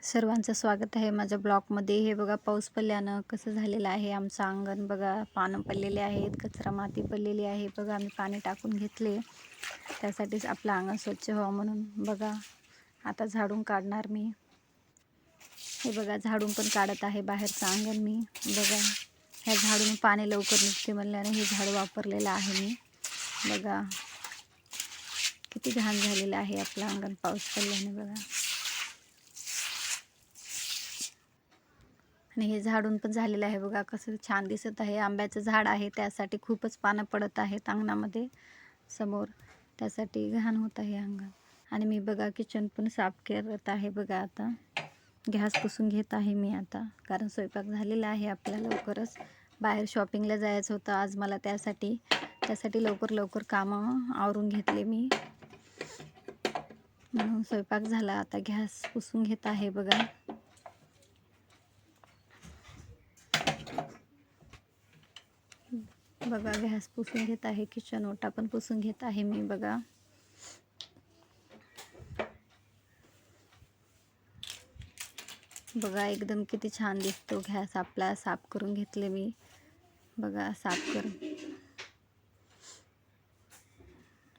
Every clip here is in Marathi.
सर्वांचं स्वागत आहे माझ्या ब्लॉगमध्ये. हे बघा पाऊस पडल्यानं कसं झालेलं आहे आमचं अंगण. बघा पानं पडलेले आहेत, कचरा माती पडलेली आहे. बघा आम्ही पाणी टाकून घेतले, त्यासाठीच आपलं अंगण स्वच्छ व्हावं म्हणून. बघा आता झाडून काढणार मी. हे बघा झाडून पण काढत आहे बाहेरचं अंगण मी. बघा ह्या झाडून पाणी लवकर निघते म्हणल्याने हे झाड वापरलेलं आहे मी. बघा किती घाण झालेलं आहे आपलं अंगण पाऊस पडल्याने. बघा आणि हे झाडून पण झालेलं आहे. बघा कसं छान दिसत आहे. आंब्याचं झाड आहे, त्यासाठी खूपच पानं पडत आहेत अंगणामध्ये समोर, त्यासाठी घाण होत आहे अंगण. आणि मी बघा किचन पण साफ करत आहे. बघा आता गॅस पुसून घेत आहे मी आता, कारण स्वयंपाक झालेला आहे आपला. लवकरच बाहेर शॉपिंगला जायचं होतं आज मला, त्यासाठी लवकर कामं आवरून घेतले मी, म्हणून स्वयंपाक झाला. आता गॅस पुसून घेत आहे. बघा बघा गॅस पुसून घेत आहे, किचन ओटा पण पुसून घेत आहे मी. बघा एकदम किती छान दिसतो गॅस आपला. साफ करून घेतले मी. बघा साफ करून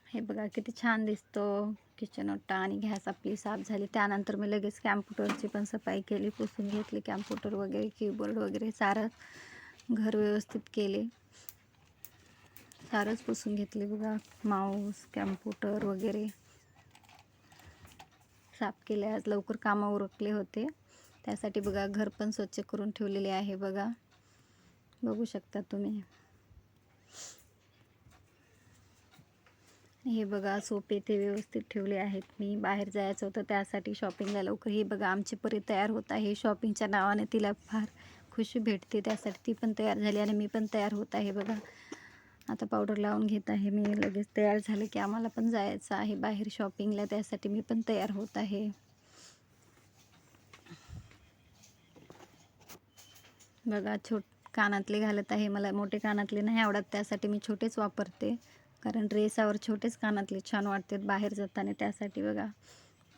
हे बघा किती छान दिसतो किचन ओटा आणि गॅस आपली साफ झाली. त्यानंतर मी लगेच कॅम्प्युटरची पण सफाई केली, पुसून घेतली. कॅम्प्युटर वगैरे, कीबोर्ड वगैरे सारं घर व्यवस्थित केले, सारंच पुसून घेतले. बघा माऊस, कॅम्प्युटर वगैरे साफ केले. आज लवकर कामं उरकले होते, त्यासाठी बघा घर पण स्वच्छ करून ठेवलेले आहे. बघू शकता तुम्ही. हे बघा सोफे ते व्यवस्थित ठेवले आहेत मी. बाहेर जायचं होतं त्यासाठी शॉपिंगला लवकर. हे बघा आमची परी तयार होत आहे शॉपिंगच्या नावाने. तिला फार खुशी भेटते, त्यासाठी ती पण तयार झाली आणि मी पण तयार होत आहे. बघा आता पावडर लावून घेत आहे मी. लगेच तयार झालं की आम्हाला पण जायचं आहे बाहेर शॉपिंगला, त्यासाठी मी पण तयार होत आहे. बघा कानातले घालत आहे. मला मोठे कानातले नाही आवडत, त्यासाठी मी छोटेच वापरते, कारण ड्रेसावर छोटेच कानातले छान वाटतात बाहेर जाताना, त्यासाठी. बघा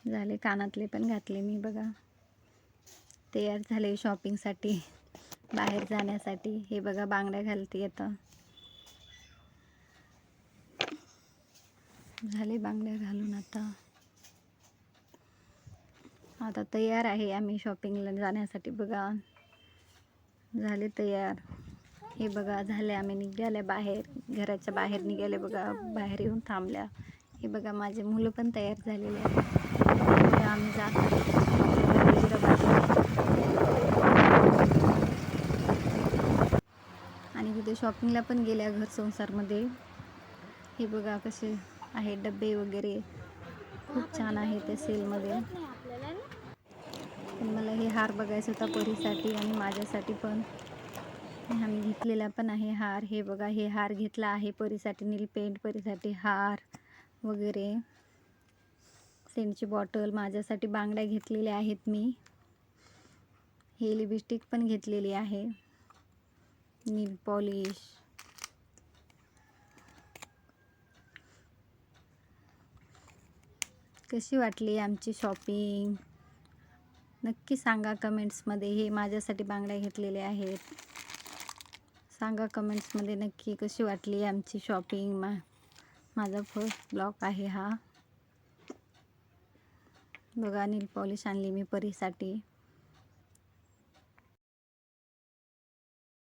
झाले कानातले पण घातले मी. बघा तयार झाले शॉपिंगसाठी, बाहेर जाण्यासाठी. हे बघा बांगड्या घालते आता. झाले बांगड्या घालून आता तयार आहे आम्ही शॉपिंगला जाण्यासाठी. बघा झाले तयार. हे बघा झाले, आम्ही निघाले बाहेर, घराच्या बाहेर निघाले. बघा बाहेर येऊन थांबल्या. हे बघा माझे मुलं पण तयार झालेले आहेत. आम्ही जात आणि तिथे शॉपिंगला पण गेल्या घर संसारमध्ये. हे बघा कसे आहे डबे वगैरे, खूप छान आहे ते सेलमध्ये. पण मला हे हार बघायचं होता परीसाठी आणि माझ्यासाठी पण. आम्ही घेतलेला पण आहे हार. हे बघा हे हार घेतला आहे परीसाठी, नील पेंट, परीसाठी हार वगैरे, सेंटची बॉटल, माझ्यासाठी बांगड्या घेतलेल्या आहेत मी. हे लिपस्टिक पण घेतलेली आहे, नील पॉलिश. कशी वाटली आमची शॉपिंग नक्की सांगा कमेंट्समध्ये. हे माझ्यासाठी बांगड्या घेतलेल्या आहेत. सांगा कमेंट्समध्ये नक्की कशी वाटली आमची शॉपिंग. माझा फर्स्ट ब्लॉग आहे हा. बघा नील पॉलिश आणली मी परीसाठी.